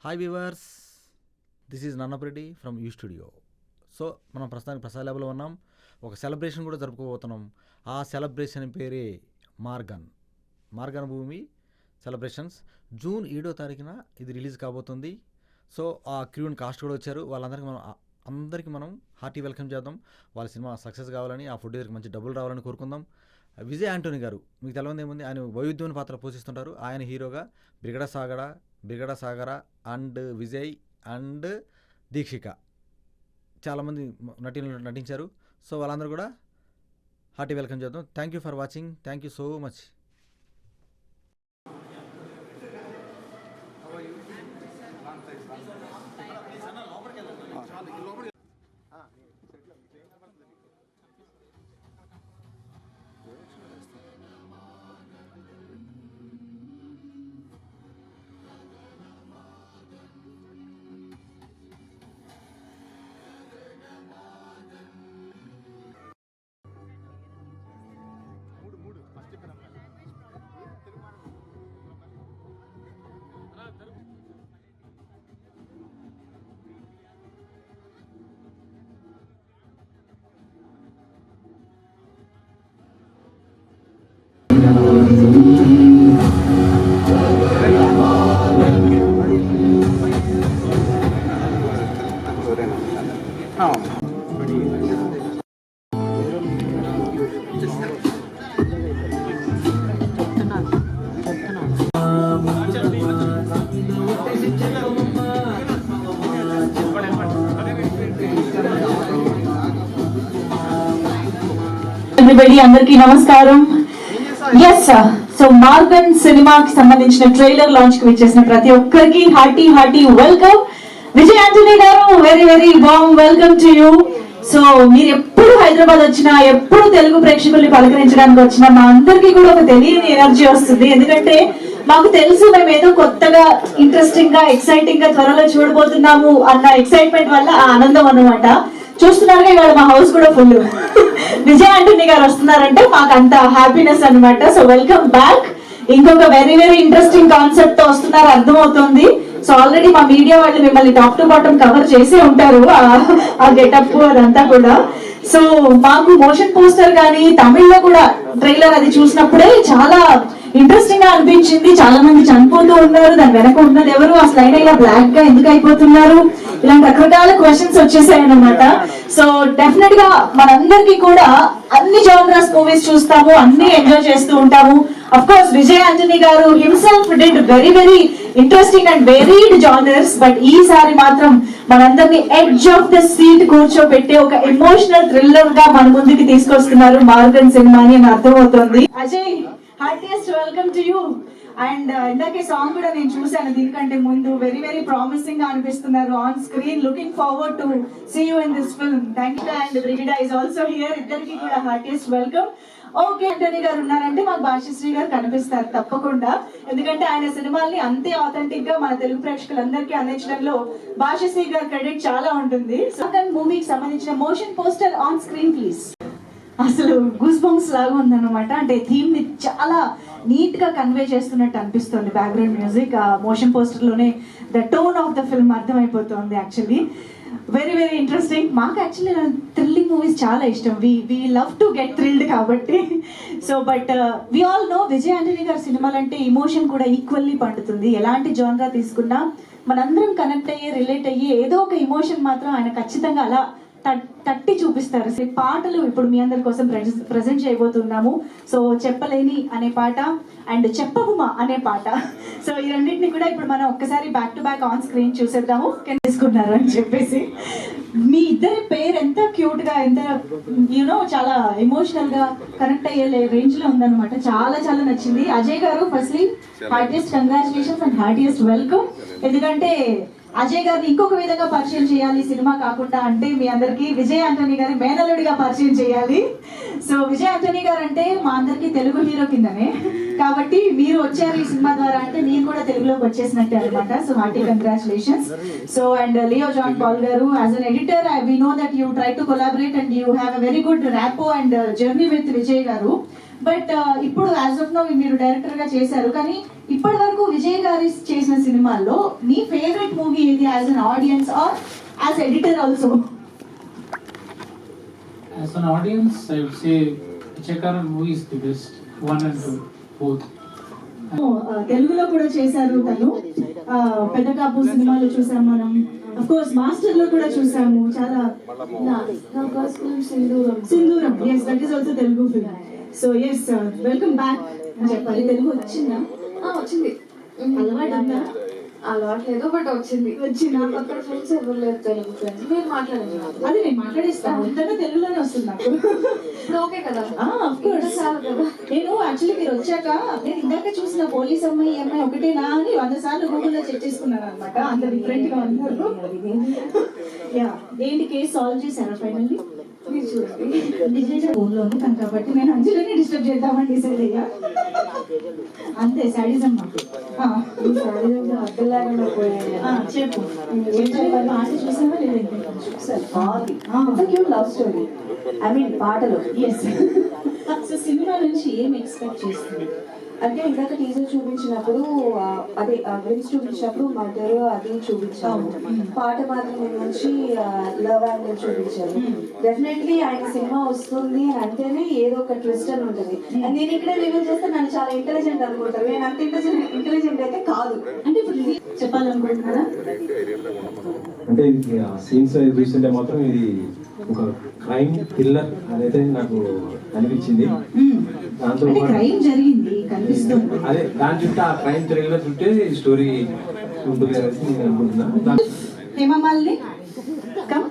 Hi viewers, this is Nannapareddy from U studio. So మనం ప్రస్తుతానికి ప్రసాద్ ల్యాబ్లో ఉన్నాం. ఒక సెలబ్రేషన్ కూడా జరుపుకోబోతున్నాం. ఆ సెలబ్రేషన్ పేరే మార్గన్ భూమి సెలబ్రేషన్స్. జూన్ 7వ తారీఖున ఇది రిలీజ్ కాబోతుంది. సో ఆ క్రూ అండ్ కాస్ట్ కూడా వచ్చారు. అందరికీ మనం హార్టీ వెల్కమ్ చేద్దాం. వాళ్ళ సినిమా సక్సెస్ కావాలని, ఆ ఫుడ్ దగ్గరికి మంచి డబ్బులు రావాలని కోరుకుందాం. విజయ్ ఆంటోనీ గారు, మీకు తెలవంది ఏముంది, ఆయన వైవిధ్యమైన పాత్ర పోషిస్తుంటారు. ఆయన హీరోగా బ్రిగడ సాగర అండ్ విజయ్ అండ్ దీక్షిక చాలామంది నటీలు నటించారు. సో వాళ్ళందరూ కూడా హార్టీ వెల్కమ్ చేద్దాం. Thank you for watching. Thank you so much. అందరికీ నమస్కారం. ఎస్, సో మార్గన్ సినిమాకి సంబంధించిన ట్రైలర్ లాంచ్ కి వచ్చేసిన ప్రతి ఒక్కరికి హార్టీ వెల్కమ్. విజయ్ ఆంటోనీ గారు, very very warm welcome to you. So మీరు ఎప్పుడు హైదరాబాద్ వచ్చినా, ఎప్పుడు తెలుగు ప్రేక్షకుల్ని పలకరించడానికి వచ్చినా మా అందరికీ కూడా ఒక తెలియని ఎనర్జీ వస్తుంది. ఎందుకంటే మాకు తెలుసు మేము ఏదో కొత్తగా, ఇంట్రెస్టింగ్ గా, ఎక్సైటింగ్ గా త్వరలో చూడబోతున్నాము అన్న ఎక్సైట్మెంట్ వల్ల ఆ ఆనందం అన్నమాట. చూస్తున్నారుగా, ఇవాళ మా హౌస్ కూడా ఫుల్. విజయ్ ఆంటోనీ గారు వస్తున్నారంటే మాకు అంత హ్యాపీనెస్ అనమాట. So welcome back. ఇంకొక వెరీ వెరీ ఇంట్రెస్టింగ్ కాన్సెప్ట్ తో వస్తున్నారు, అర్థమవుతుంది. సో ఆల్రెడీ మా మీడియా వాళ్ళు మిమ్మల్ని టాప్ టు బాటమ్ కవర్ చేసే ఉంటారు, ఆ గెటప్ అదంతా కూడా. సో మాకు మోషన్ పోస్టర్ కానీ తమిళ్లో కూడా ట్రైలర్ అది చూసినప్పుడే చాలా ఇంట్రెస్టింగ్ గా అనిపించింది. చాలా మంది చనిపోతూ ఉన్నారు, దాని వెనక ఉన్నది ఎవరు, అసలు అయినా ఇలా బ్లాక్ గా ఎందుకు అయిపోతున్నారు, ఇలాంటి రకరకాల క్వశ్చన్స్ వచ్చేసాయి అనమాట. సో డెఫినెట్ గా మనందరికీ కూడా అన్ని జానరస్ మూవీస్ చూస్తాము, అన్ని ఎంజాయ్ చేస్తూ ఉంటాము. అఫ్ కోర్స్ విజయ్ ఆంటోనీ గారు himself did very very interesting and worried genres. But ఈసారి మాత్రం మనందరినీ ఎడ్జ్ ఆఫ్ ద సీట్ కూర్చోబెట్టి ఒక ఎమోషనల్ థ్రిల్లర్ గా మన ముందుకి తీసుకొస్తున్నారు మార్గన్ సినిమాని అని అర్థమవుతుంది. Ajay, heartiest welcome to you. And ఇందాకే సాంగ్ కూడా నేను చూసాను దీనికంటే ముందు. వెరీ వెరీ ప్రామిసింగ్ గా అనిపిస్తున్నారు on screen. Looking forward to see you in this film. Thank you. And Brigida is also here. ఇద్దరికి కూడా హార్టియెస్ట్ వెల్కమ్. ఓకే, ఆంటోనీ గారు ఉన్నారంటే మాకు భాష్యశ్రీ గారు కనిపిస్తారు తప్పకుండా. ఎందుకంటే ఆయన సినిమాల్ని అంతే ఆథెంటిక్ గా మన తెలుగు ప్రేక్షకులందరికీ అందించడంలో భాష్యశ్రీ గారి క్రెడిట్ చాలా ఉంటుంది. సెకండ్ మూవీకి సంబంధించిన motion poster on screen please. అసలు గూస్ బంప్స్ లాగా ఉందన్నమాట. అంటే థీమ్ ని చాలా నీట్ గా కన్వే చేస్తున్నట్టు అనిపిస్తుంది. బ్యాక్గ్రౌండ్ మ్యూజిక్ మోషన్ పోస్టర్ లోనే the tone of the film అర్థమైపోతుంది. Actually very very interesting. మాకు యాక్చువల్లీ థ్రిల్లింగ్ మూవీస్ చాలా ఇష్టం. We love to get thrilled కాబట్టి. So but we all know Vijay Antony గారి సినిమాలు అంటే ఇమోషన్ కూడా ఈక్వల్లీ పండుతుంది. ఎలాంటి జానరా తీసుకున్నా మనందరం కనెక్ట్ అయ్యి, రిలేట్ అయ్యి ఏదో ఒక ఇమోషన్ మాత్రం ఆయన ఖచ్చితంగా అలా తట్టి చూపిస్తారు. పాటలు ఇప్పుడు మీ అందరి కోసం ప్రజెంట్ చేయబోతున్నాము. సో చెప్పలేని అనే పాట అండ్ చెప్పకుమా అనే పాట. సో ఈ రెండింటిని కూడా ఇప్పుడు మనం ఒక్కసారి back to back on screen చూసేద్దాము. తీసుకున్నారు అని చెప్పేసి. మీ ఇద్దరి పేరు ఎంత క్యూట్ గా, ఎంత యూనో చాలా ఎమోషనల్ గా కనెక్ట్ అయ్యే రేంజ్ లో ఉందన్నమాట. చాలా చాలా నచ్చింది. అజయ్ గారు, firstly heartiest congratulations and heartiest welcome. ఎందుకంటే అజయ్ గారిని ఇంకొక విధంగా పరిచయం చేయాలి సినిమా కాకుండా అంటే మీ అందరికి విజయ్ ఆంటోనీ గారి మేనల్లుడిగా పరిచయం చేయాలి. సో విజయ్ ఆంటోనీ గారు అంటే మా అందరికి తెలుగు హీరో కిందనే, కాబట్టి మీరు వచ్చారు ఈ సినిమా ద్వారా అంటే మీరు కూడా తెలుగులోకి వచ్చేసినట్టే అనమాట. So hearty congratulations. So and Leo John Paul గారు, as an editor we know that you try to collaborate and you have a very good rapport and journey with Vijay గారు. బట్ ఇప్పుడు యాజ్ ఆఫ్ నౌ మీరు డైరెక్టర్ గా చేశారు, కానీ ఇప్పటి వరకు విజయ్ గారి చేసిన సినిమాల్లో మీ ఫేవరెట్ మూవీ ఏది as an audience or as editor also? As an audience, I would say Pichakaran movie is the best, 1 and 2, both. తెలుగులో కూడా చేశారు తను. పెద్ద కాపు సినిమాలో చూసాము మనం, అఫ్ కోర్స్ మాస్టర్ లో కూడా చూసాము. చాలా Sindhooram, yes that is also Telugu film. So yes welcome back అని చెప్పాలి. తెలుగు వచ్చిందా? వచ్చింది. అలవాటు ఉందా? అలవాట్లేదు, బట్ వచ్చింది. నాకు అక్కడ ఫ్రెండ్స్ ఎవరు లేరు తెలుగు ఫ్రెండ్స్. మీరు మాట్లాడండి. అది నేను మాట్లాడిస్తాను, అంతగా తెలుగులోనే వస్తుంది నాకు. ఇప్పుడు ఓకే కదా? Of course. చాలు కదా. నేను యాక్చువల్లీ మీరు వచ్చాక నేను ఇందాక చూసిన పోలీస్ అమ్మాయి ఈ అమ్మాయి ఒకటేనా అని 100 సార్లు గూగుల్లో చెక్ చేసుకున్నాను అనమాట. అంత డిఫరెంట్ గా ఉన్నారు. యా, ఏంటి కేసు సాల్వ్ చేశారా ఫైనల్లీ? మీరు చూడండి. నిజంగా ఊళ్ళో ఉంటాను కాబట్టి నేను అంజలిని డిస్టర్బ్ చేద్దామని డిసైడ్ అయ్యా. అంతే సాడిజం మాకు. అర్థం లేకుండా పోయాయి. చెప్పు, పాట చూసావా లేదా? లవ్ స్టోరీ, ఐ మీన్ పాటలు. ఎస్. సో సినిమా నుంచి ఏం ఎక్స్పెక్ట్ చేస్తుంది? అంటే ఇందాక టీజర్ చూపించినప్పుడు అదే గ్లిమ్స్ చూపించినప్పుడు మదర్ అది చూపించాము. పాట మాత్రం నుంచి లవ్ యాంగిల్ చూపించారు. డెఫినెట్లీ ఆయన సినిమా వస్తుంది అని అంటేనే ఏదో ఒక ట్విస్ట్ అని ఉంటుంది. అండ్ నేను ఇక్కడే రివీల్ చేస్తే నన్ను చాలా ఇంటెలిజెంట్ అనుకుంటారు. నేను అంత ఇంటెలిజెంట్ అయితే కాదు. అంటే ఇప్పుడు చెప్పాలనుకుంటున్నారా? అంటే సీన్స్ చూస్తుంటే మాత్రం ఇది ఒక క్రైమ్ థ్రిల్లర్ అనేది నాకు అనిపించింది. దాంతో అంటే క్రైమ్ జరిగింది కనిపిస్తుంది. అదే దాని చుట్టూ ఆ క్రైమ్ థ్రిల్లర్ చుట్టే స్టోరీ ఉంటుంది అనేసి నేను అనుకుంటున్నా. హేమమాలిని కమ్.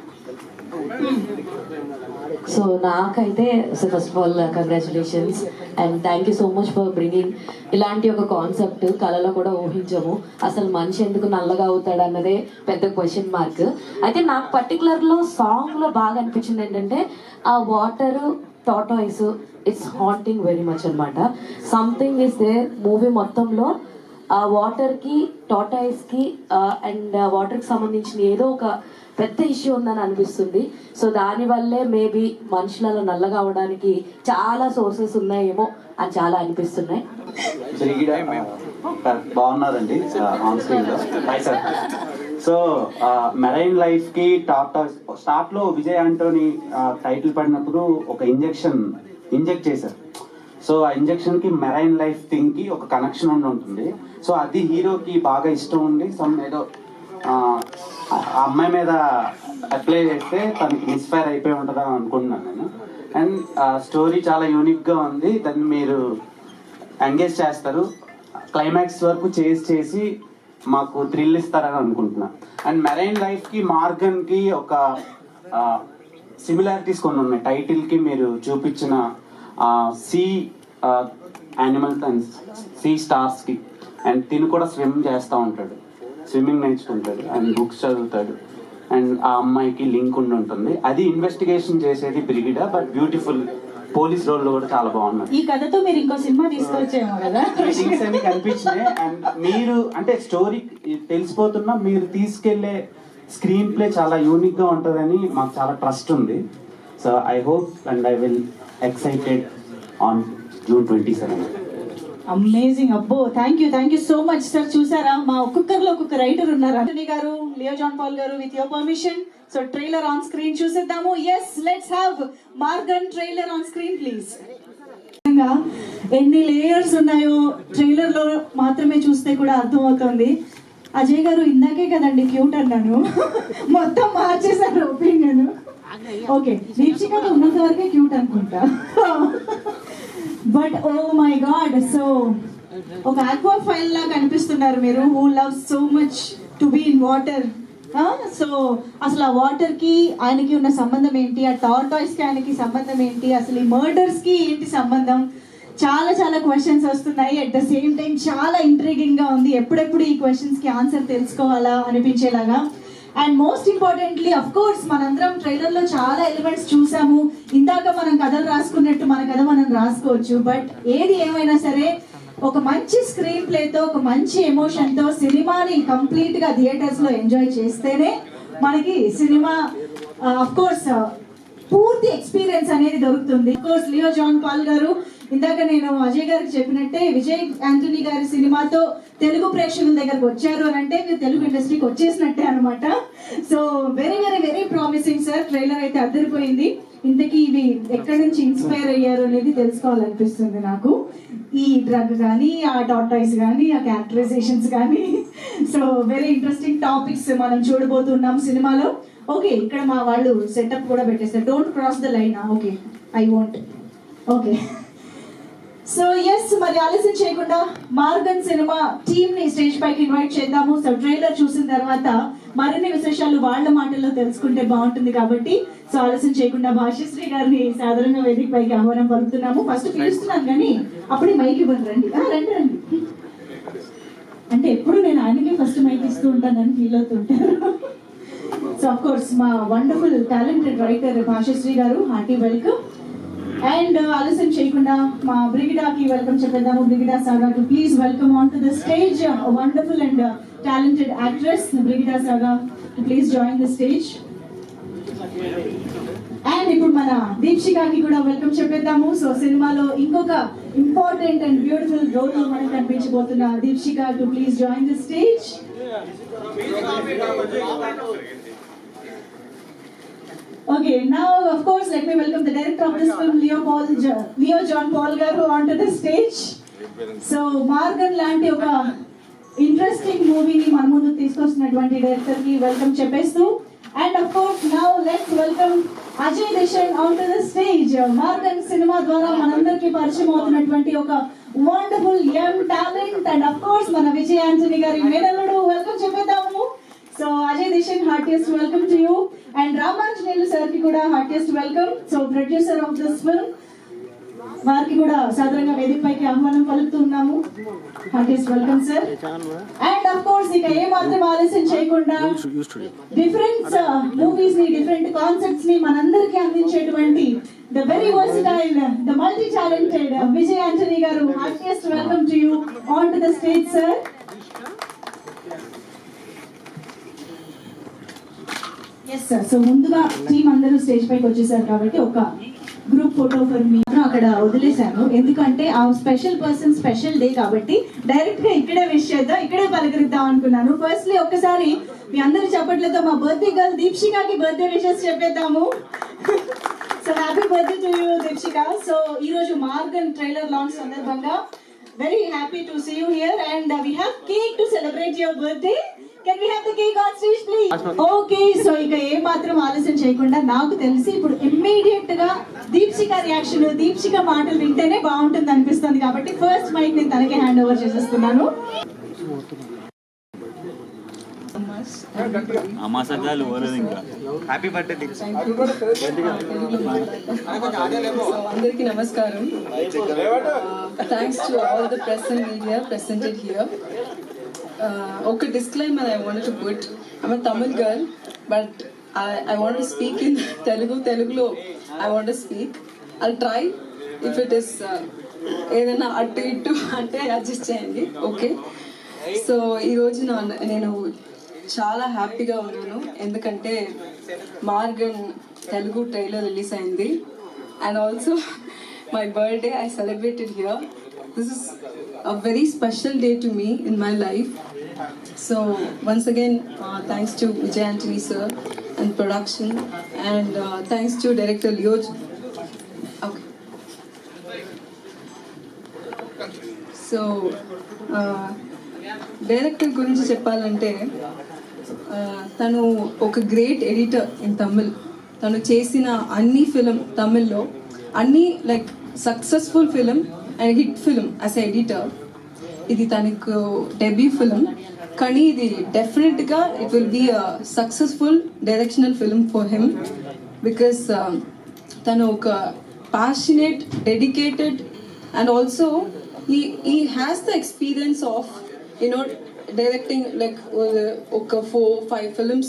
సో నాకైతే first of all congratulations and thank you so much for bringing ఇలాంటి ఒక కాన్సెప్ట్. కళలో కూడా ఊహించము. అసలు మనిషి ఎందుకు నల్లగా అవుతాడు అన్నదే పెద్ద క్వశ్చన్ మార్క్. అయితే నాకు పర్టికులర్లో సాంగ్లో బాగా అనిపించింది ఏంటంటే ఆ water tortoise it's haunting very much అనమాట. సంథింగ్ ఇస్ దేర్ మూవీ మొత్తంలో ఆ వాటర్కి టాటాయిస్కి అండ్ వాటర్కి సంబంధించిన ఏదో ఒక పెద్ద ఇష్యూ ఉందని అనిపిస్తుంది. సో దానివల్లే మేబీ మనుషులలో నల్లగా అవడానికి చాలా సోర్సెస్ ఉన్నాయేమో అని చాలా అనిపిస్తున్నాయి. బాగున్నారండి ఆన్ స్క్రీన్ లో. సో మెరైన్ లైఫ్ కి టాప్ స్టార్ట్ లో విజయ్ ఆంటోనీ టైటిల్ పడినప్పుడు ఒక ఇంజెక్ట్ చేశారు. సో ఆ ఇంజెక్షన్ కి మెరైన్ లైఫ్ థింగ్ కి ఒక కనెక్షన్ ఉంటుంది. సో అది హీరోకి బాగా ఇష్టం ఉంది. సమ్ ఏదో ఆ అమ్మాయి మీద అప్లై చేస్తే తనకి ఇన్స్పైర్ అయిపోయి ఉంటుందని అనుకుంటున్నాను నేను. అండ్ స్టోరీ చాలా యూనిక్గా ఉంది. దాన్ని మీరు ఎంగేజ్ చేస్తారు, క్లైమాక్స్ వరకు చేసి మాకు థ్రిల్ ఇస్తారని అనుకుంటున్నాను. అండ్ మెరైన్ లైఫ్కి మార్గన్కి ఒక సిమిలారిటీస్ కొన్ని ఉన్నాయి. టైటిల్కి మీరు చూపించిన సీ యానిమల్స్ అండ్ సీ స్టార్స్కి. అండ్ తిను కూడా స్విమ్ చేస్తూ ఉంటాడు, స్విమ్మింగ్ నేర్చుకుంటాడు అండ్ బుక్స్ చదువుతాడు. అండ్ ఆ అమ్మాయికి లింక్ ఉంటుంది. అది ఇన్వెస్టిగేషన్ చేసేది Brigida, but beautiful police role లో కూడా చాలా బాగున్నారు. ఈ కథతో మీరు ఇంకో సినిమా తీసుకొచ్చేమో కదా? థింగ్స్ అన్ని కనిపించినాయి. అండ్ మీరు అంటే స్టోరీ తెలిసిపోతున్నా మీరు తీసుకెళ్లే స్క్రీన్ ప్లే చాలా యూనిక్ గా ఉంటుందని మాకు చాలా ట్రస్ట్ ఉంది. So I hope and I will excited on June 27. Amazing. అబ్బో, thank you so much sir. చూసారా, మా ఒక్కొక్కరిలో ఒక్కొక్క రైటర్ ఉన్నారు. అంటనీ గారు, లియో జాన్ పాల్ గారు, with your permission so trailer on screen చూసేద్దాము. Yes, let's have Maargan trailer on screen please. ఎన్ని లేయర్స్ ఉన్నాయో ట్రైలర్ లో మాత్రమే చూస్తే కూడా అర్థమవుతుంది. అజయ్ గారు ఇందాకే కదండి క్యూట్ అన్నాను, మొత్తం మార్చేశారు ఒపీనియన్. ఓకే, దీక్షికతో ఉన్నంత వరకే క్యూట్ అనుకుంటా. But oh my god, so ఒక ఆక్వా ఫైల్ లా కనిపిస్తున్నారు మీరు, who love so much to be in water. So అసలు ఆ వాటర్ కి ఆయనకి ఉన్న సంబంధం ఏంటి, ఆ టార్టాయిస్ కి ఆయనకి సంబంధం ఏంటి, అసలు ఈ మర్డర్స్ కి ఏంటి సంబంధం, చాలా క్వశ్చన్స్ వస్తున్నాయి. అట్ ద సేమ్ టైం చాలా ఇంట్రీగింగ్ గా ఉంది. ఎప్పుడెప్పుడు ఈ క్వశ్చన్స్ కి ఆన్సర్ తెలుసుకోవాలా అనిపించేలాగా. And most importantly of course మనందరం ట్రైలర్ లో చాలా ఎలిమెంట్స్ చూసాము. ఇందాక మనం కథలు రాసుకున్నట్టు మన కథ మనం రాసుకోవచ్చు. బట్ ఏది ఏమైనా సరే ఒక మంచి స్క్రీన్ ప్లేతో, ఒక మంచి ఎమోషన్తో సినిమాని కంప్లీట్ గా థియేటర్స్ లో ఎంజాయ్ చేస్తేనే మనకి సినిమా అఫ్ కోర్స్ పూర్తి ఎక్స్పీరియన్స్ అనేది దొరుకుతుంది. అఫ్ కోర్స్ లియో జాన్ పాల్ గారు ఇందాక నేను అజయ్ గారికి చెప్పినట్టే విజయ్ యాంటనీ గారి సినిమాతో తెలుగు ప్రేక్షకుల దగ్గరకు వచ్చారు అని అంటే మీరు తెలుగు ఇండస్ట్రీకి వచ్చేసినట్టే అనమాట. So very very very promising sir. Trailer అయితే అదిరిపోయింది. ఇంతకీ ఇవి ఎక్కడి నుంచి ఇన్స్పైర్ అయ్యారు అనేది తెలుసుకోవాలనిపిస్తుంది నాకు. ఈ డ్రగ్ కానీ, ఆ టాటాయిస్ కానీ, ఆ క్యారెక్టరైజేషన్స్ కానీ. సో వెరీ ఇంట్రెస్టింగ్ టాపిక్స్ మనం చూడబోతున్నాం సినిమాలో. ఓకే, ఇక్కడ మా వాళ్ళు సెటప్ కూడా పెట్టేస్తారు. Don't cross the line. Okay, I want. Okay, so yes, మరి ఆలస్యం చేయకుండా మార్గన్ సినిమా టీమ్ ని స్టేజ్ పైకి ఇన్వైట్ చేద్దాము. సో ట్రైలర్ చూసిన తర్వాత మరిన్ని విశేషాలు వాళ్ళ మాటల్లో తెలుసుకుంటే బాగుంటుంది కాబట్టి సో ఆలస్యం చేయకుండా భాష్యశ్రీ గారిని సాధారణంగా వేదిక పైకి ఆహ్వానం పలుకుతున్నాము. ఫస్ట్ పిలుస్తున్నాను కానీ అప్పుడే మైక్ ఇవ్వండి. రండి రండి రండి. అంటే ఎప్పుడు నేను ఆయనకి ఫస్ట్ మైక్ ఇస్తూ ఉంటానని ఫీల్ అవుతుంటారు. సో అఫ్ కోర్స్ మా వండర్ఫుల్ టాలెంటెడ్ రైటర్ భాష్యశ్రీ గారు, హార్టీ వెల్కమ్. అండ్ ఆలస్యం చేయకుండా మా బ్రిగిడాకి వెల్కమ్ చెప్పేద్దాము. Brigida Saga too please welcome on to the stage wonderful and talented actress Brigida Saga too please join the stage. And ఇప్పుడు మన దీప్షికాకి కూడా వెల్కమ్ చెప్పేద్దాము. సో సినిమాలో ఇంకొక ఇంపార్టెంట్ అండ్ బ్యూటిఫుల్ రోల్ లో మనకు కనిపించబోతున్న Deepshika too please join the stage. Okay, now of course let me welcome the director of this film, Leo John Paul garu onto the stage. So Margan లాంటి ఒక interesting మూవీని మన ముందు తీసుకొస్తున్నటువంటి director కి వెల్కమ్ చెప్పేస్తూ, and of course now let's welcome Ajay Deshan onto the stage. Maargan సినిమా ద్వారా మనందరికీ పరిచయం అవుతున్నటువంటి ఒక wonderful young talent, and of course మన విజయ్ యాంటనీ గారి మేనల్లుడు. వెల్కమ్ చెప్పేద్దాము. So Ajay Deshan, heartiest welcome to you. And Ramanjaneyulu sir కి కూడా heartiest welcome. So producer of this film, వారికి కూడా సాధారణంగా వేదిక పైకి ఆహ్వానం పలుకుతున్నాము. Heartiest welcome sir. And of course ఇక ఏ మాత్రం ఆలస్యం చేయకుండా డిఫరెంట్ మూవీస్ ని, డిఫరెంట్ కాన్సెప్ట్స్ ని మనందరికీ అందించేటువంటి the very versatile, the multi talented Vijay Antony గారు, heartiest welcome to you on to the stage sir. Yes sir. So ముందుగా టీం అందరూ స్టేజ్ పైకి వచ్చేసారు కాబట్టి ఒక గ్రూప్ ఫోటో ఫర్ మీ అక్కడ వదిలేశాను. ఎందుకంటే ఆ స్పెషల్ పర్సన్ స్పెషల్ డే కాబట్టి డైరెక్ట్ గా ఇక్కడే విష్ చేద్దాం, ఇక్కడే పలకరిద్దాం అనుకున్నాను. ఫస్ట్లీ ఒక్కసారి మీ అందరి చప్పట్లతో మా బర్త్డే గర్ల్ దీప్షికాకి బర్త్డే విషెస్ చెప్పేద్దాము. So happy birthday to you Deepshika. So ఈ రోజు మార్గన్ ట్రైలర్ లాంచ్ సందర్భంగా very happy to see you here, and we have cake to celebrate your birthday. Can we have the cake on stage please? Okay, so ఇక ఏ మాత్రం ఆలస్యం చేయకుండా నాకు తెలిసి ఇప్పుడు ఇమ్మీడియట్ గా దీప్షిక రియాక్షన్, దీప్షిక మాటలు వింటేనే బాగుంటుంది అనిపిస్తుంది కాబట్టి ఫస్ట్ మైక్ నేను తనకే హ్యాండ్ ఓవర్ చేసేస్తున్నాను. అమాసగాలు ఓరదు ఇంకా. Happy birthday. అందరికీ నమస్కారం. Thanks to all the press and media presented here. ఒక disclaimer I wanted to put. I'm a Tamil girl, but I want to speak in Telugulo I want to speak. I'll try. If it is ఏదైనా అటు ఇటు అంటే adjust చేయండి. Okay, so ఈరోజు నేను చాలా హ్యాపీగా ఉన్నాను ఎందుకంటే మార్గన్ తెలుగు ట్రైలర్ రిలీజ్ అయింది. And also my birthday I celebrated here. This is a very special day to me in my life. So once again thanks to Vijay Antony sir and production, and thanks to director Leo. Okay, so director గురించి చెప్పాలంటే తను ఒక great editor in Tamil. తను చేసిన అన్ని film తమిళ్లో అన్ని like successful film and hit film as editor. ఇది తనకు డెబ్యూ ఫిలిం, కానీ ఇది డెఫినెట్గా it will be a successful directional film for him because తను ఒక passionate, dedicated, and also he has the experience of directing like okay 4-5 films,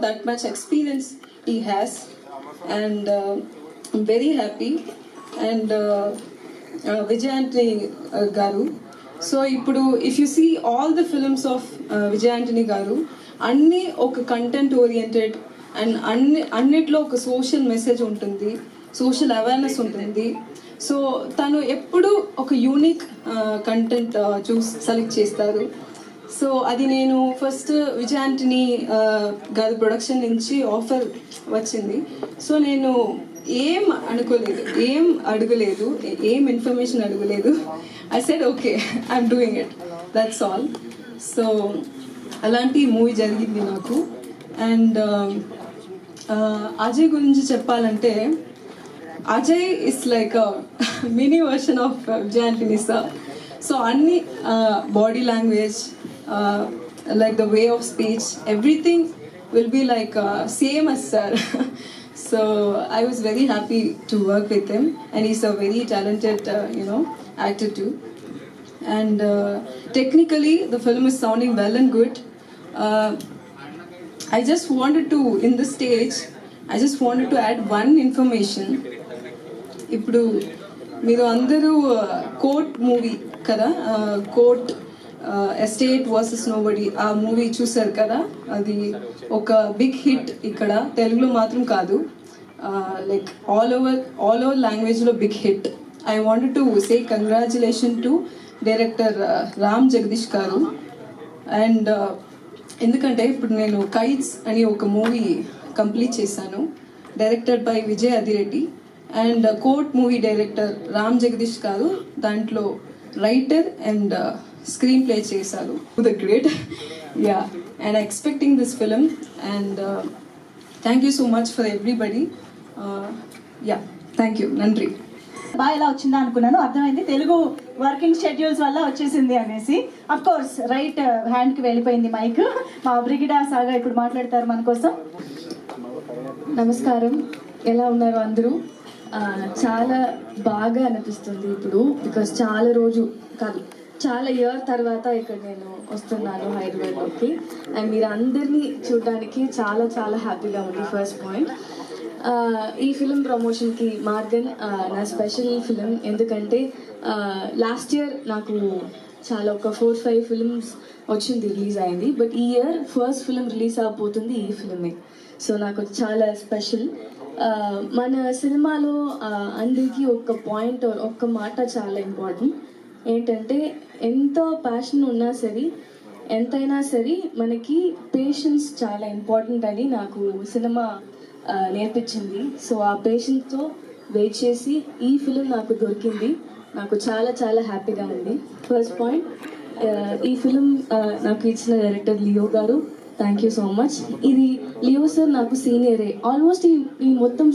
that much experience he has, and I'm very happy. And Vijay Antony garu, so ipudu if you see all the films of Vijay Antony garu anni oka content oriented and annitlo oka social message untundi, social awareness untundi. So తను ఎప్పుడు ఒక unique content select చేస్తారు. So అది నేను first Vijay Antony గారి production నుంచి offer వచ్చింది. So నేను ఏం అనుకోలేదు, ఏం అడగలేదు, ఏం ఇన్ఫర్మేషన్ అడగలేదు. I said okay, I'm doing it, that's all. So అలాంటి మూవీ జరిగింది నాకు. అండ్ అజయ్ గురించి చెప్పాలంటే Ajay is like mini version of Vijay Antony sir. So అన్ని body language, like the way of speech, everything will be like same as sir. So I was very happy to work with him, and he's a very talented actor too. And technically the film is sounding well and good. I just wanted to, in this stage, I just wanted to add one information. ఇప్పుడు మీరు అందరూ court movie కదా, court estate versus nobody ఆ movie చూసారు కదా. అది ఒక big hit ఇక్కడ, తెలుగులో మాత్రం కాదు, లైక్ ఆల్ ఓవర్ లాంగ్వేజ్లో big hit. I wanted to say congratulation to director Ram Jagadeesh గారు. అండ్ ఎందుకంటే ఇప్పుడు నేను కైట్స్ అని ఒక మూవీ కంప్లీట్ చేశాను, directed by Vijay Adireddy. And court movie director Ram Jagadeesh గారు దాంట్లో రైటర్ అండ్ స్క్రీన్ ప్లే చేశారు. The great, ya. And expecting this film. And thank you so much for everybody. Ya, thank you, నండ్రి. బాగా ఎలా వచ్చిందా అనుకున్నాను, అర్థమైంది తెలుగు వర్కింగ్ షెడ్యూల్స్ వల్ల వచ్చేసింది అనేసి. అఫ్ కోర్స్ రైట్ హ్యాండ్కి వెళ్ళిపోయింది మైక్. మా బ్రిగిడా సాగా ఇప్పుడు మాట్లాడతారు మన కోసం. నమస్కారం, ఎలా ఉన్నారు అందరూ? చాలా బాగా అనిపిస్తుంది ఇప్పుడు, బికాస్ చాలా ఇయర్ తర్వాత ఇక్కడ నేను వస్తున్నాను హైదరాబాద్లోకి. అండ్ మీరు అందరినీ చూడడానికి చాలా చాలా హ్యాపీగా ఉంది. ఫస్ట్ పాయింట్, ఈ ఫిలిం ప్రమోషన్కి మార్గన్ నా స్పెషల్ ఫిలిం. ఎందుకంటే లాస్ట్ ఇయర్ నాకు చాలా ఒక 4-5 ఫిలిమ్స్ వచ్చింది, రిలీజ్ అయింది. బట్ ఈ ఇయర్ ఫస్ట్ ఫిలిం రిలీజ్ అవబోతుంది ఈ ఫిలిమే. సో నాకు చాలా స్పెషల్. మన సినిమాలో అందరికీ ఒక పాయింట్, ఒక్క మాట చాలా ఇంపార్టెంట్. ఏంటంటే ఎంతో ప్యాషన్ ఉన్నా సరే, ఎంతైనా సరే మనకి పేషెన్స్ చాలా ఇంపార్టెంట్ అని నాకు సినిమా నేర్పించింది. సో ఆ పేషెన్స్తో వెయిట్ చేసి ఈ ఫిలిం నాకు దొరికింది. నాకు చాలా చాలా హ్యాపీగా ఉంది. ఫస్ట్ పాయింట్, ఈ ఫిలిం నాకు ఇచ్చిన డైరెక్టర్ లియో గారు, థ్యాంక్ యూ సో మచ్. ఇది లియో సార్ నాకు సీనియరే, ఆల్మోస్ట్ ఈ మొత్తం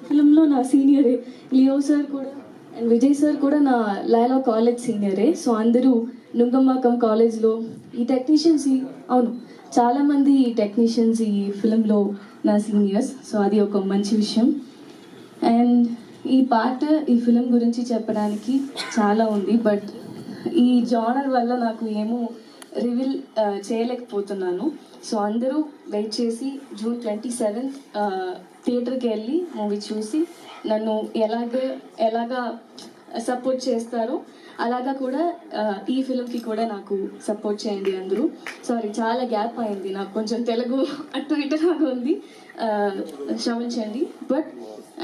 ఫిలింలో నా సీనియరే. లియో సార్ కూడా అండ్ విజయ్ సార్ కూడా నా లైలా కాలేజ్ సీనియరే. సో అందరూ నుంగంబాకం కాలేజ్లో ఈ టెక్నీషియన్స్, అవును చాలామంది ఈ టెక్నీషియన్స్ ఈ ఫిలింలో నా సీనియర్స్. సో అది ఒక మంచి విషయం. అండ్ ఈ పార్ట్, ఈ ఫిలిం గురించి చెప్పడానికి చాలా ఉంది, బట్ ఈ జానర్ వల్ల నాకు ఏమో రివీల్ చేయలేకపోతున్నాను. సో అందరూ వెయిట్ చేసి June 27th థియేటర్కి వెళ్ళి మూవీ చూసి నన్ను ఎలాగా సపోర్ట్ చేస్తారో అలాగా కూడా ఈ ఫిలింకి కూడా నాకు సపోర్ట్ చేయండి అందరూ. సారీ, చాలా గ్యాప్ అయింది, నాకు కొంచెం తెలుగు అటు ఇటులాగా ఉంది, క్షమించండి. But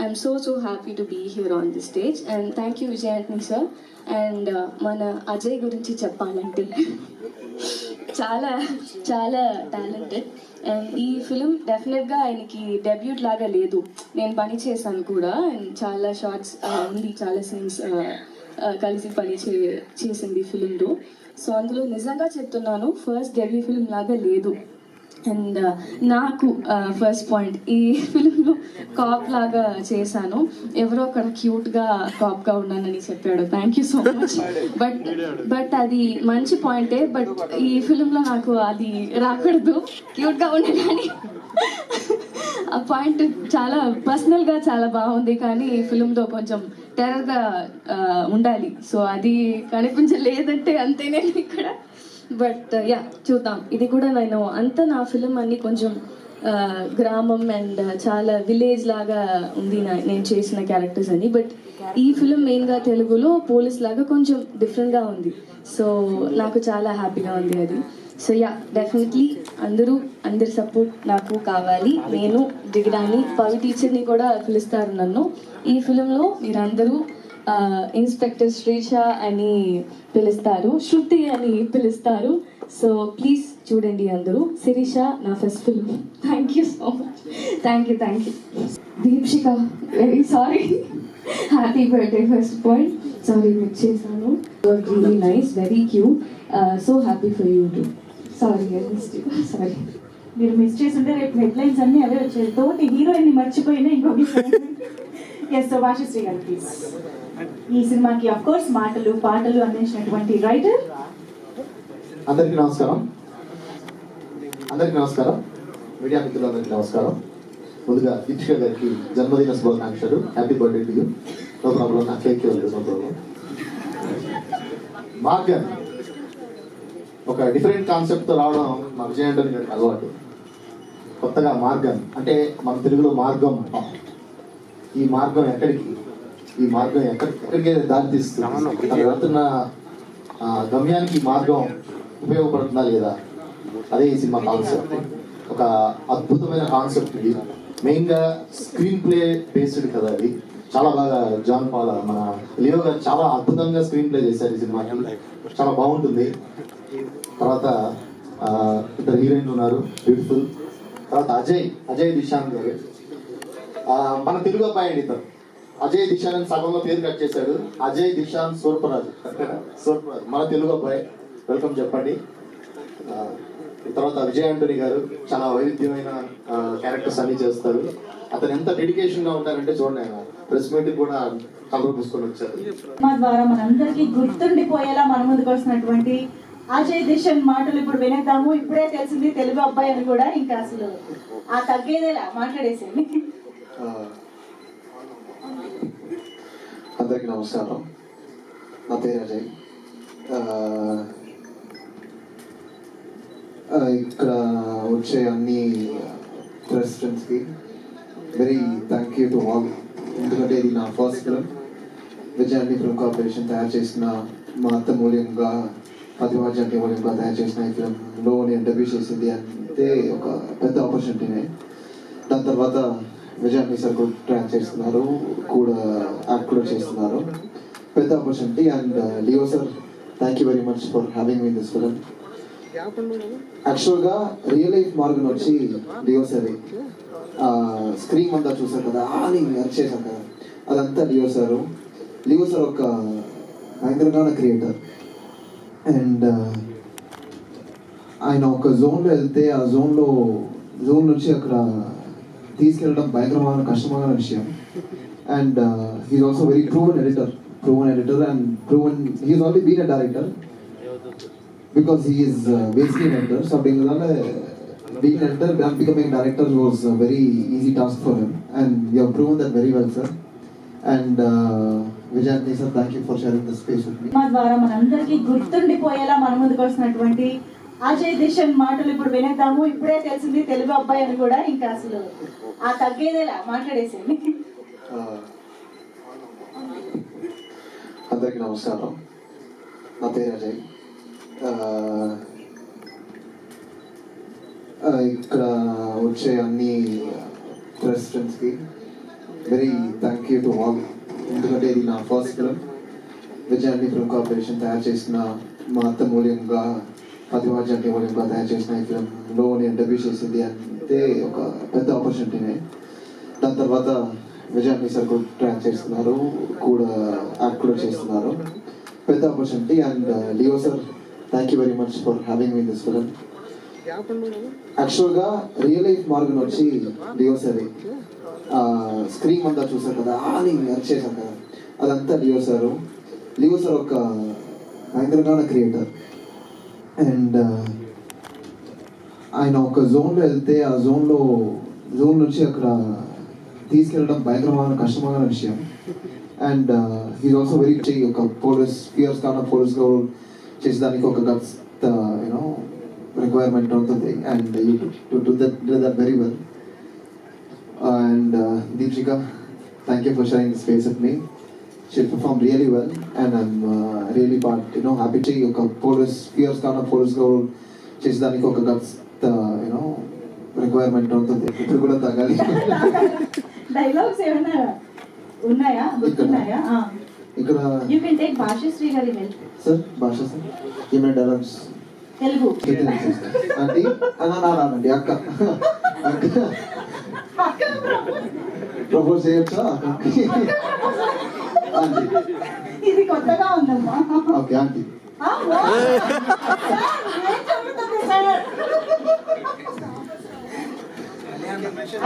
I'm so happy to be here on the stage. And thank you Vijay Antony sir. And మన అజయ్ గురించి చెప్పాలంటే చాలా చాలా టాలెంటెడ్. అండ్ ఈ ఫిలిం డెఫినెట్గా ఆయనకి డెబ్యూట్ లాగా లేదు, నేను పని చేశాను కూడా. అండ్ చాలా షార్ట్స్ ఉంది, చాలా సీన్స్ కలిసి చేసింది ఫిలింలో. సో అందులో నిజంగా చెప్తున్నాను, ఫస్ట్ డెబ్యూ ఫిలిం లాగా లేదు. అండ్ నాకు ఫస్ట్ పాయింట్, ఈ ఫిలింలో కాప్ లాగా చేశాను. ఎవరో అక్కడ క్యూట్గా కాప్గా ఉన్నానని చెప్పాడు, thank you so much. But అది మంచి పాయింటే, బట్ ఈ ఫిలింలో నాకు అది రాకూడదు, క్యూట్గా ఉండాలని. ఆ పాయింట్ చాలా పర్సనల్గా చాలా బాగుంది, కానీ ఈ ఫిలింలో కొంచెం టెర్రర్గా ఉండాలి. సో అది కనిపించలేదంటే అంతేనే ఇక్కడ. బట్ యా, చూద్దాం. ఇది కూడా నేను నా ఫిలిం అన్ని కొంచెం గ్రామం అండ్ చాలా విలేజ్ లాగా ఉంది నేను చేసిన క్యారెక్టర్స్ అని. బట్ ఈ ఫిలిం మెయిన్గా తెలుగులో పోలీస్ లాగా కొంచెం డిఫరెంట్గా ఉంది. సో నాకు చాలా హ్యాపీగా ఉంది అది. సో యా, డెఫినెట్లీ అందరి సపోర్ట్ నాకు కావాలి. నేను దిగడాన్ని పవి టీచర్ని కూడా పిలుస్తారు నన్ను. ఈ ఫిలింలో మీరందరూ ఇన్స్పెక్టర్ శ్రీష అని పిలుస్తారు, శృతి అని పిలుస్తారు. సో ప్లీజ్ చూడండి అందరూ. శిరీష నా first film. Thank you so much. Thank you. Deepshika very sorry. Happy birthday first point. Sorry miss చేశాను. Really nice, very cute. So happy for you too. Sorry I missed you. Sorry. మీరు miss చేస్తుంటే రేపు headlines అన్ని అవే వచ్చాయి. తోటి heroine ని మర్చిపోయినా ఇంకొక ఎస్ భాషశ్రీ గారు ప్లీజ్. ఈ సినిమాకి అఫ్ కోర్స్ మాటలు పాటలు అందించినటువంటి రైటర్. అందరికీ నమస్కారం. మీడియా మిత్రులందరికీ నమస్కారం. ముందుగా దీక్ష గారికి జన్మదిన శుభాకాంక్షలు. Happy birthday to you. No problem, నా కేక్ ఇవ్వలేదు, నో ప్రాబ్లం. మార్గన్ ఒక డిఫరెంట్ కాన్సెప్ట్తో రావడం మా విజయ్ ఆంటోనీ గారికి అలవాటు. కొత్తగా మార్గన్ అంటే మన తెలుగులో మార్గం. ఈ మార్గం ఎక్కడికి దారి తీస్తుంది, తను వెళ్తున్న గమ్యానికి మార్గం ఉపయోగపడుతుందా లేదా, అదే ఈ సినిమా కాన్సెప్ట్. ఒక అద్భుతమైన కాన్సెప్ట్ ఇది. మెయిన్గా స్క్రీన్ ప్లే బేస్డ్ కదా అది. చాలా బాగా జాన్ పాల్ మన లియో గారు చాలా అద్భుతంగా స్క్రీన్ ప్లే చేశారు ఈ సినిమాకి. చాలా బాగుంటుంది. తర్వాత ఇద్దరు హీరోయిన్లు ఉన్నారు, బ్యూటిఫుల్. తర్వాత అజయ్ దిశాంత్ గారు మన తెలుగు అబ్బాయి అండి. ఇద్దరు అజయ్ దిశాంత్ సగంలో పేరు కట్ చేశాడు. అజయ్ దిశాంత్ సూర్పరాజు మన తెలుగు అబ్బాయి. వెల్కమ్ చెప్పండి. తర్వాత విజయ్ ఆంటోనీ గారు చాలా వైవిధ్యమైన క్యారెక్టర్స్ అన్ని చేస్తారు. అతను ఎంత డెడికేషన్ గా ఉంటారంటే చూడండి, ఆయన ప్రెస్ మీట్ కూడా కలర్ పూసుకొని వచ్చారు. మా ద్వారా మనందరికీ గుర్తుండిపోయేలా మన ముందుకు వస్తున్నటువంటి అజయ్ దిశాంత్ మాటలు ఇప్పుడు వినేద్దాము. ఇప్పుడే తెలిసింది తెలుగు అబ్బాయి అని కూడా, ఇంకా అసలు ఆ తగ్గేదేలా మాట్లాడేసింది. అందరికీ నమస్కారం. నా పేరు అజయ్. ఇక్కడ వచ్చే అన్ని ప్రెస్ ఫ్రెండ్స్కి very thank you to all. ఎందుకంటే ఇది నా first film. Vijay Antony film corporation తయారు చేసిన మా అత్త మూల్యంగా, పతివాజంటి మూల్యంగా తయారు చేసిన ఈ ఫిల్మ్లో నేను డెబ్యూ చేసింది అంటే ఒక పెద్ద ఆపర్చునిటీనే. దాని తర్వాత విజయ్ ఆంటోనీ సార్ కూడా ట్రాక్ చేస్తున్నారు, యాక్ట్ కూడా చేస్తున్నారు. పెద్ద opportunity. And Leo sir, thank you very much for having me this film. యాక్చువల్గా రియల్ లైఫ్ మార్గన్ వచ్చి లియో సార్. స్క్రీన్ అంతా చూసారు కదా, అని చేశాం కదా, అదంతా లియో సార్ ఒక భయంకరమైన క్రియేటర్. అండ్ ఆయన ఒక జోన్లో వెళ్తే ఆ జోన్ నుంచి అక్కడ తీసుకెళ్ళడం భయంకరమైన కష్టమైన విషయం. And he's also very proven editor and he's already been a director because he is basically an editor. So being an editor and becoming a director was a very easy task for him, and you have proven that very well, sir. And Vijay Antony sir, thank you for sharing the space with me. మా ద్వారా మనందరికీ గుర్తుండిపోయేలా మన ముందుకు వస్తున్నటువంటి అజయ్ దిశాంత్ మాటలు ఇప్పుడు వినేద్దాము. ఇప్పుడే తెలిసింది తెలుగు అబ్బాయి అని కూడా, ఇంకా అసలు ఆ తగ్గేదేలా మాట్లాడేసింది. అందరికీ నమస్కారం. నా పేరు అజయ్. ఇక్కడ వచ్చే అన్ని ప్రెస్ ఫ్రెండ్స్కి very thank you to all. ఎందుకంటే ఇది నా first film. Vijay Antony film corporation తయారు చేసిన మా అత్త మూల్యంగా, పతివాజంటి మూల్యంగా తయారు చేసిన ఈ ఫిల్మ్లో నేను డెబ్యూ చేసింది అంటే ఒక పెద్ద ఆపర్చునిటీనే. దాని తర్వాత విజయ్ ఆంటోనీ సార్ కూడా ట్రాక్ చేస్తున్నారు, యాక్ట్ కూడా చేస్తున్నారు. పెద్ద opportunity. And Leo sir, thank you very much for having me this film. యాక్చువల్గా రియల్ లైఫ్ మార్గన్ వచ్చి లియో సార్. స్క్రీన్ అంతా చూసారు కదా, అని చేశాం కదా, అదంతా లియో సార్ ఒక భయంకరమైన క్రియేటర్. అండ్ ఆయన ఒక జోన్లో వెళ్తే ఆ జోన్ నుంచి అక్కడ తీసుకెళ్ళడం భయంకరమైన కష్టమైన విషయం. అండ్ హీఈస్ ఆల్సో వెరీ ఒక పోలీస్ ఫియర్స్ కాన పోలీస్గా చేసేదానికి ఒక గట్స్ రిక్వైర్మెంట్ ఉంటుంది. And you do that very well. And Deekshika, thank you for sharing the space with me. She perform really well and I'm really happy. ఒక police fears కాన పోలీస్గా చేసేదానికి ఒక guts requirement ఉంటుంది. ఇప్పుడు కూడా తగ్గాలి. డైలాగ్స్ ఏమైనా ఉన్నాయా? గుర్తున్నాయా? ఇక్కడ యూ కెన్ టేక్ భాషశ్రీ గారి హెల్ప్. సార్ భాష సార్ ఈమె డైలాగ్స్ తెలుగు. ఆంటీ రానండి అక్క ప్రపోజ్ చేయొచ్చా అక్కకి? ఆంటీ ఇది కొత్తగా ఉందమ్మా. Okay aunty.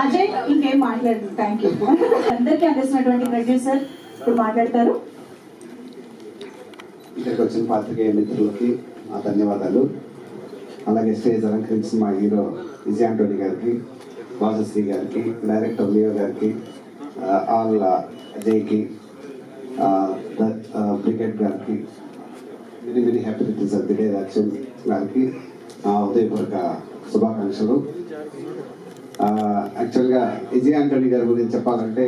అజయ్ ఇంకేం మాట్లాడు. Thank you. అందరికీ అందిస్తున్నటువంటి ప్రొడ్యూసర్ ఇప్పుడు మాట్లాడతారు. ఇక్కడికి వచ్చిన పాత్రికేయ మిత్రులకి నా ధన్యవాదాలు. అలాగే స్టేజ్ అలంకరించిన మా హీరో విజయ్ ఆంటోనీ గారికి, భాషశ్రీ గారికి, డైరెక్టర్ లియో గారికి, ఆల్ అజయ్కి, బ్రిగేడ్ గారికి, very very happy returns of the day Arjun గారికి ఉదయపూర్వక శుభాకాంక్షలు. యాక్చువల్గా విజయ్ ఆంటోనీ గారి గురించి చెప్పాలంటే,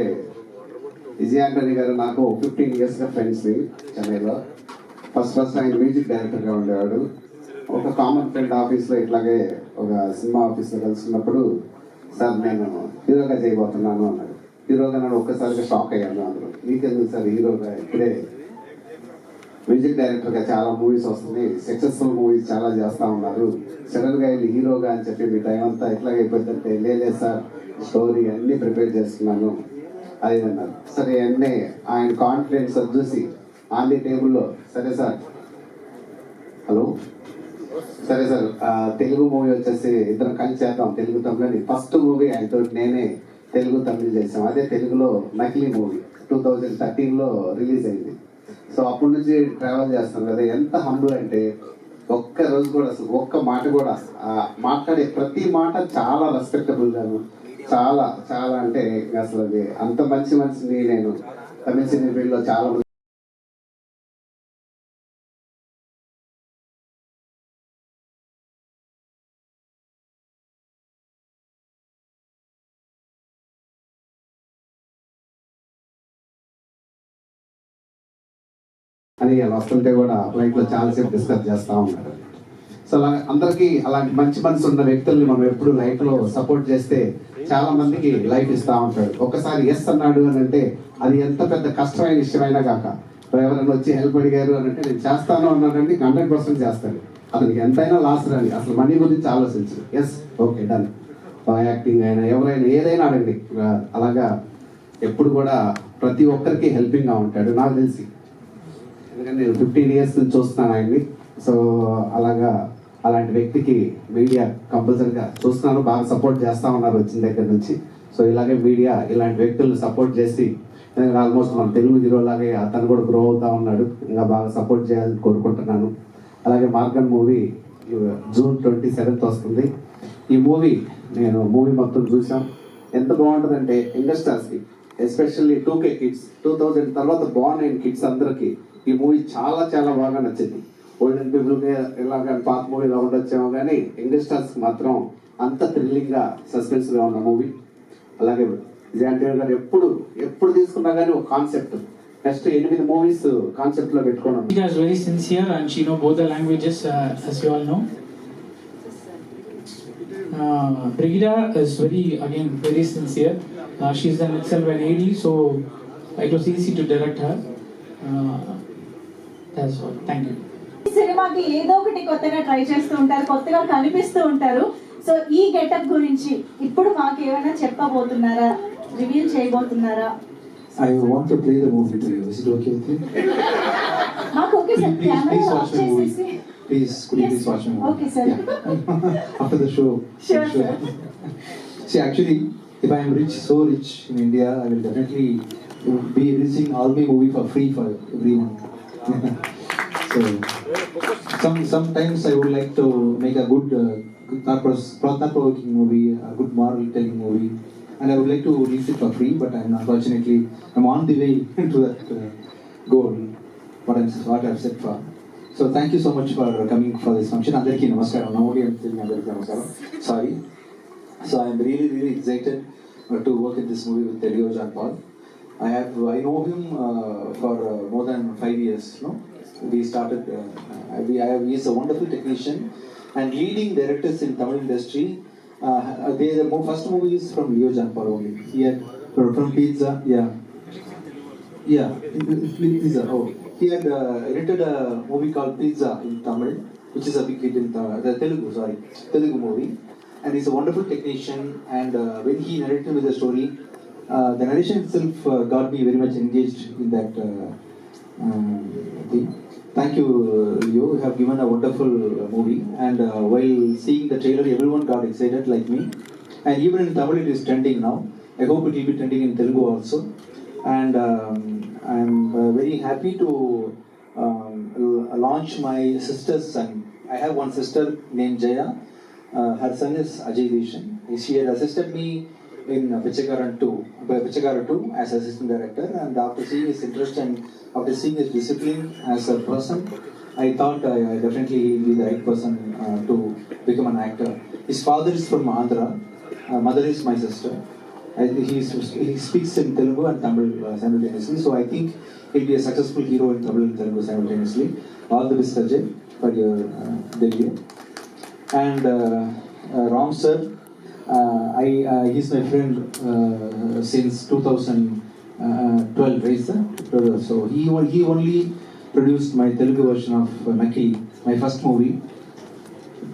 విజయ్ ఆంటోనీ గారు నాకు 15 yearsగా ఫ్రెండ్స్ని చెన్నైలో. ఫస్ట్ ఆయన మ్యూజిక్ డైరెక్టర్గా ఉండేవాడు. ఒక కామన్ ఫ్రెండ్ ఆఫీస్లో ఇట్లాగే ఒక సినిమా ఆఫీస్లో కలుసుకున్నప్పుడు, సార్ నేను హీరోగా చేయబోతున్నాను అన్నాడు. హీరోగా నన్ను ఒక్కసారిగా షాక్ అయ్యాను. అందరూ మీకెందుకు సార్ హీరోగా, ఇప్పుడే మ్యూజిక్ డైరెక్టర్గా చాలా మూవీస్ వస్తున్నాయి, సక్సెస్ఫుల్ మూవీస్ చాలా చేస్తూ ఉన్నారు, సడన్గా వెళ్ళి హీరోగా అని చెప్పి మీ టైం అంతా ఎట్లాగే అయిపోతుందంటే, లేదు సార్ స్టోరీ అన్నీ ప్రిపేర్ చేస్తున్నాను అది అన్నారు. సరే అన్నీ ఆయన కాన్ఫిడెన్స్ చూసి ఆన్ ది టేబుల్లో, సరే సార్ హలో సరే సార్ తెలుగు మూవీ వచ్చేసి ఇద్దరం కలిసి చేద్దాం తెలుగు తమిళని. ఫస్ట్ మూవీ ఆయనతో నేనే తెలుగు తమిళ చేసాం. అదే తెలుగులో నకిలీ మూవీ 2013లో రిలీజ్ అయింది. సో అప్పటి నుంచి ట్రావెల్ చేస్తాం కదా. ఎంత హంబుల్ అంటే ఒక్క రోజు కూడా అసలు ఒక్క మాట కూడా మాట్లాడే ప్రతి మాట చాలా రెస్పెక్టబుల్ గాను, చాలా చాలా అంటే అసలు అది అంత మంచి మనిషిని నేను తమిళ సినీ ఫీల్డ్లో చాలా అని అలా వస్తుంటే కూడా ఫ్లైట్లో చాలాసేపు డిస్కస్ చేస్తూ ఉన్నారు. సో అలా అందరికీ అలాంటి మంచి మనసు ఉన్న వ్యక్తుల్ని మనం ఎప్పుడు లైఫ్లో సపోర్ట్ చేస్తే చాలా మందికి లైఫ్ ఇస్తూ ఉంటాడు. ఒక్కసారి ఎస్ అన్నాడు అని అంటే అది ఎంత పెద్ద కష్టమైన విషయమైనా కాక, ఎవరైనా వచ్చి హెల్ప్ అడిగారు అని అంటే నేను చేస్తాను అన్నానండి, 100% చేస్తాను. అతనికి ఎంతైనా లాస్ రాని, అసలు మనీ గురించి ఆలోచించు, ఎస్ ఓకే డన్. యాక్టింగ్ అయినా ఎవరైనా ఏదైనా అడగండి. అలాగా ఎప్పుడు కూడా ప్రతి ఒక్కరికి హెల్పింగ్గా ఉంటాడు నాకు తెలిసి. ఎందుకంటే నేను 15 years నుంచి చూస్తున్నాను ఆయన్ని. సో అలాంటి వ్యక్తికి మీడియా కంపల్సరీగా చూస్తున్నాను, బాగా సపోర్ట్ చేస్తూ ఉన్నారు వచ్చిన దగ్గర నుంచి. సో ఇలాగే మీడియా ఇలాంటి వ్యక్తులను సపోర్ట్ చేసి, ఆల్మోస్ట్ మన తెలుగు హీరో లాగే అతను కూడా గ్రో అవుతూ ఉన్నాడు, ఇంకా బాగా సపోర్ట్ చేయాలని కోరుకుంటున్నాను. అలాగే మార్గన్ మూవీ June 27th వస్తుంది. ఈ మూవీ నేను మొత్తం చూసాం. ఎంత బాగుంటుందంటే యంగ్స్టర్స్కి, ఎస్పెషల్లీ 2K కిడ్స్, 2000 తర్వాత బార్న్ అయిన కిడ్స్ అందరికీ ఈ మూవీ చాలా చాలా బాగా నచ్చింది. ఓల్డెన్ పీపుల్కి ఇలాగ పాత మూవీ ఇలా ఉండొచ్చేమో కానీ యంగ్స్టర్స్కి మాత్రం అంత థ్రిల్లింగ్గా సస్పెన్స్గా ఉన్న మూవీ. అలాగే విజయ్ ఆంటోనీ గారు ఎప్పుడు తీసుకున్నా కానీ ఒక కాన్సెప్ట్, నెక్స్ట్ 8 movies కాన్సెప్ట్లో పెట్టుకున్నాను. She is very sincere and she know both the languages, as you all know. Brigida is very sincere. She is an itself an AD, so it was easy to direct her. That's all. Thank you. సినిమాకి ఏదో ఒకటి కొత్తగా try చేస్తూ ఉంటారు, కొత్తగా కనిపిస్తూ ఉంటారు. So ఈ గెటప్ గురించి ఇప్పుడు మాకు ఏమైనా చెప్పబోతున్నారా, reveal చేయబోతున్నారా? I want to play the movie to you. Is it okay with you? మాకు ఓకే సార్, కెమెరా ఆఫ్ చేసేసి. Please, could you please watch the movie? Okay, sir. Yeah. After the show. Sure, sir. See, actually, if I am so rich in India, I will definitely be releasing all my movie for free for everyone. So, sometimes I would like to make a good thought-provoking movie, a good moral-telling movie, and I would like to release it for free. But unfortunately, I'm on the way to that goal. What I've set for. So thank you so much for coming for this function. Andariki namaskaram. Navodi andariki namaskaram. Sorry. So I am really excited to work in this movie with Leo John Paul. I know him for more than 5 years. No, we started. He is a wonderful technician and leading directors in Tamil industry. First movie is from Leo John Paul only. He had from Pizza. Yeah. Yeah, Pizza. Oh, he had edited a movie called Pizza in Tamil, which is a big hit in Telugu movie. And he's a wonderful technician. And when he narrated with the story, the narration itself got me very much engaged in that thing. Thank you, you have given a wonderful movie. And while seeing the trailer, everyone got excited like me. And even in Tamil, it is trending now. I hope it will be trending in Telugu also. And I'm very happy to launch my sister's son. I have one sister named Jaya. Her son is Ajay Deshan. She had assisted me in Pichakara 2 as assistant director. And after seeing his interest and after seeing his discipline as a person, I thought definitely he will be the right person to become an actor. His father is from Andhra. Mother is my sister. He speaks in Telugu and Tamil simultaneously, so I think he'll be a successful hero in Tamil and Telugu simultaneously. All the best, Ajay, for your debut. And Ram sir, he's my friend since 2012, right sir? So he only produced my Telugu version of Nakki, my first movie.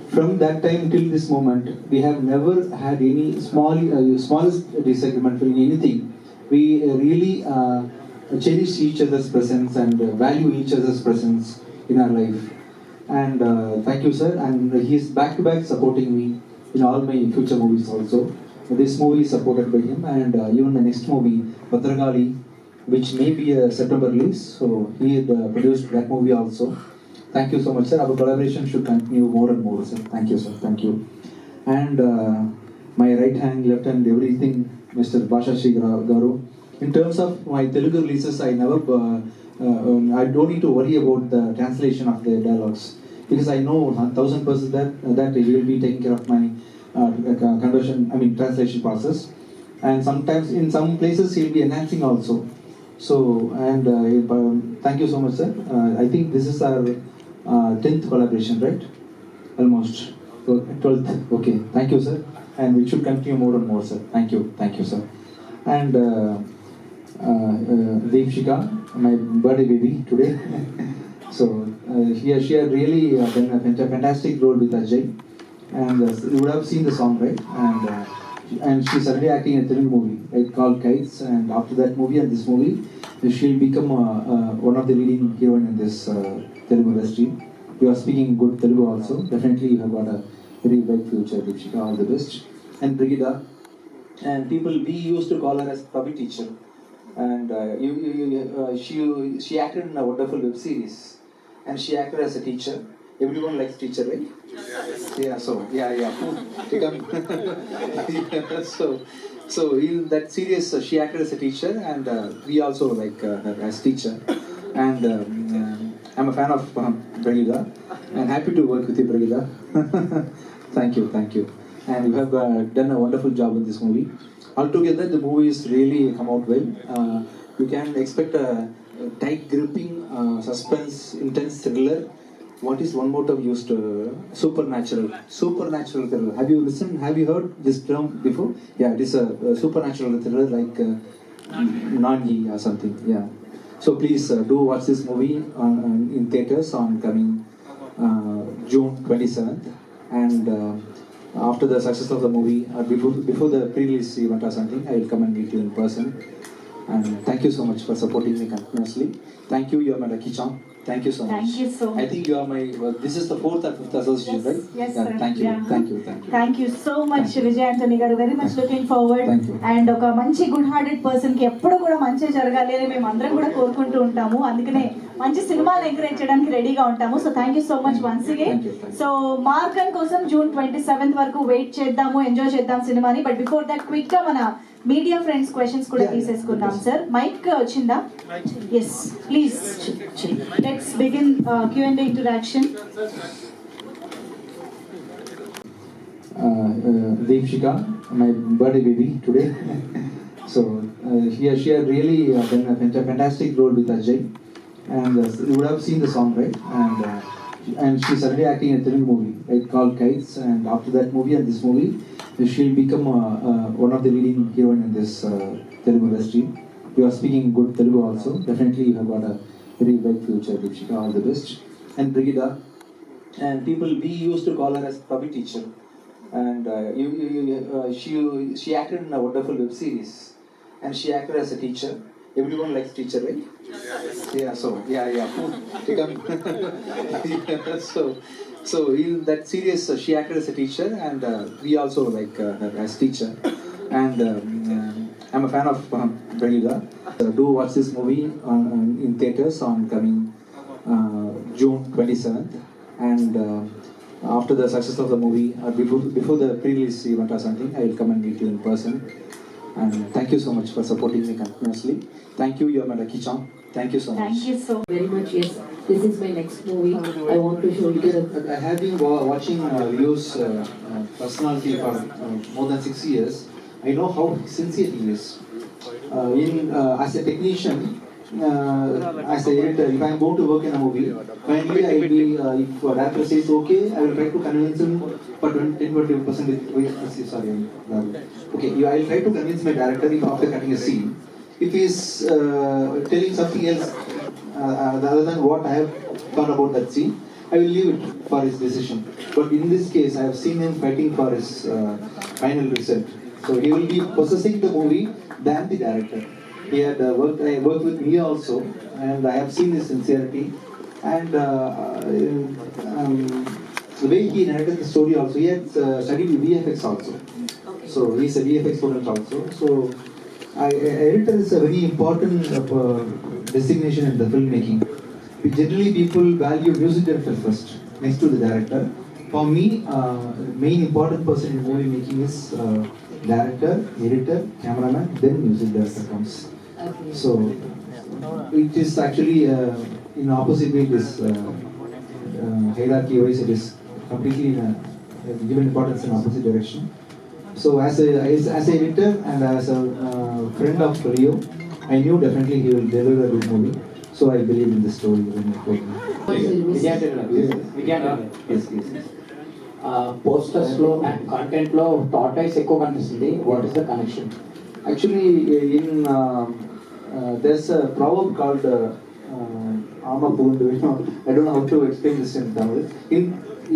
From that time till this moment, we have never had any smallest disagreement in anything. We really cherish each other's presence and value each other's presence in our life. And thank you, sir. And he is back to back supporting me in all my future movies also. This movie is supported by him, and even my next movie, Bhadragali, which may be a September release. So he had produced that movie also. Thank you so much, sir. Our collaboration should continue more and more, sir. Thank you, sir. Thank you. And my right hand, left hand, everything, Mr. Basha Shri Garu. In terms of my Telugu releases, I don't need to worry about the translation of the dialogues, because I know 1000% that he will be taking care of my translation process. And sometimes in some places he will be enhancing also. So, and thank you so much, sir. I think this is our 10th collaboration, right? Almost. So, 12th. Okay. Thank you, sir. And we should continue more and more, sir. Thank you. Thank you, sir. And Deepshika, my birthday baby today. So, she had really done a fantastic role with Ajay. And you would have seen the song, right? And she's already acting in a Telugu movie, right, called Kites. And after that movie and this movie, she'll become one of the leading heroine in this Telugu industry. You are speaking good Telugu also. Definitely you have got a very bright future, Deepshika. All the best. And Brigida. And we used to call her as puppy teacher. And she acted in a wonderful web series. And she acted as a teacher. Everyone likes teacher, right? Yeah, so, yeah. So in that series, she acted as a teacher, and we also like her as teacher. And I'm a fan of Brigida, and happy to work with you, Brigida. Thank you. And you have done a wonderful job in this movie. Altogether, the movie is really come out well. You can expect a tight gripping, suspense, intense thriller. What is one more term used? Supernatural thriller. Have you heard this term before? Yeah, it is a supernatural thriller like Nangi or something. Yeah. So please do watch this movie in theaters on coming June 27th. And after the success of the movie, or before the pre-release event or something, I will come and meet you in person. And thank you so much for supporting me continuously. Thank you. You are my lucky charm. Thank you so much. Thank you so much. I think you are my. This is the 4th or 5th association, right? Yes, sir. Thank you. Yeah. Thank you. Thank you so much, Vijay Antony garu. Very much looking forward. Thank you. And ఒక మంచి good hearted person కి ఎప్పుడు కూడా మంచి జరగాలి అని మేము అందరం కూడా కోరుకుంటూ ఉంటాము. అందుకనే మంచి సినిమాలు ఎంకరేజ్ చేయడానికి రెడీగా ఉంటాము. So thank you so much once again. So Maargan కోసం జూన్ 27th వరకు వెయిట్ చేద్దాము, ఎంజాయ్ చేద్దాం సినిమాని. బట్ బిఫోర్ దట్ క్విక్ గా మన మీడియా ఫ్రెండ్స్ క్వశ్చన్స్ కూడా తీసేసుకుందాం సార్. మైక్ వచ్చిందా? Yes please. Let's begin Q&A interaction. Deepshika, my birthday baby today. So she had really done a fantastic role with Ajay. And you would have seen the song, right? And she's already acting in a Telugu movie, right, called Kites. And after that movie and this movie, she'll become one of the leading heroine in this Telugu industry. you are speaking good Telugu also. Definitely you have got a very bright future, Deepshika. All the best. And Brigida, and people we used to call her as puppet teacher, and she acted in a wonderful web series, and she acted as a teacher. Everyone likes teacher, right? Yeah. So yeah. So in that series, she acted as a teacher, and we also like her as teacher. And I'm a fan of Brigida. Do watch this movie in theaters on coming June 27th, and after the success of the movie, before the pre-release event or something, I will come and meet you in person. And thank you so much for supporting me continuously. Thank you, you're my lucky charm. Thank you so much. Thank you so very much. Yes, this is my next movie. I want to show you the. I have been watching Leo's personality for more than 6 years. I know how sincere he is. As a technician, as a editor, if I am going to work in a movie, finally I will be, if a director says okay, I will try to convince him for 10-20%. Sorry, okay, I will try to convince my director if after cutting a scene, if he is telling something else other than what I have thought about that scene, I will leave it for his decision. But in this case, I have seen him fighting for his final result. So he will be possessing the movie than the director. He had worked with me also, and I have seen his sincerity, and the way he narrated the story also. He had studied VFX also, so he's a VFX student also. So editor is a very important designation in the filmmaking. Generally, people value music director first, next to the director. For me, main important person in movie making is director, editor, cameraman, then music director comes. Okay. So it is actually in opposite way. This hierarchy wise, it is completely given importance in opposite direction. So as a editor and as a friend of Leo, I knew definitely he will deliver a good movie. So I believe in the story. Yes. Posters లో and content లో tortoise ఎక్కువ కనిపిస్తుంది. What is the connection? Actually, there's a proverb called Ama Pundu. I don't know how to explain this in Tamil.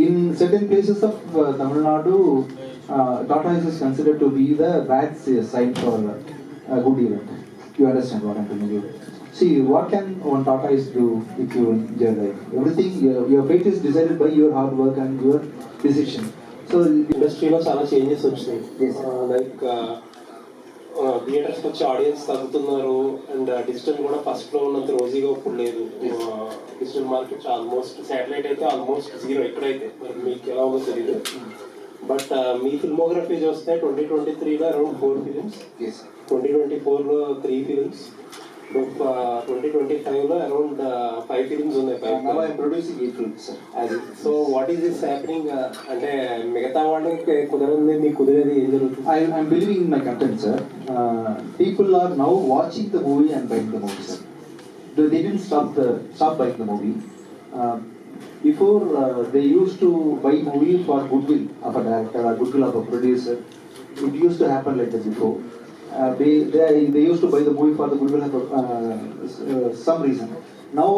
In certain places of Tamil Nadu, tortoise is considered to be the bad sign for a good event. You understand what I'm telling you? See, what can one tortoise do if you enjoy life? Everything, your fate is decided by your hard work and your decision. So, ఇండస్ట్రీలో చాలా changes వచ్చినాయి. Like థియేటర్స్కి వచ్చే audience తగ్గుతున్నారు, and digital కూడా ఫస్ట్లో ఉన్నంత రోజీగా ఇప్పుడు లేదు. డిజిటల్ మార్కెట్ ఆల్మోస్ట్, శాటిలైట్ అయితే ఆల్మోస్ట్ జీరో ఎక్కడైతే, మరి మీకు ఎలా ఉందో తెలియదు. బట్ మీ ఫిల్మోగ్రఫీ చూస్తే 2023లో అరౌండ్ 4 ఫిలిమ్స్, 2024లో 3 ఫిలిమ్స్, 2025లో అరౌండ్ 5 ఫిలిమ్స్ ఉన్నాయి. Producing 8 films. అది so what is this happening? అంటే మిగతా వాళ్ళకి కుదరదు, మీకు కుదిరేది ఏం జరుగుతుంది? I'm believing in my content, sir. People are now watching the movie and buying the movie, sir. They didn't stop buying the movie. Before they used to buy movie for goodwill of a director or goodwill of a producer. It used to happen like that before. They used to buy the movie for the goodwill of some reason. Now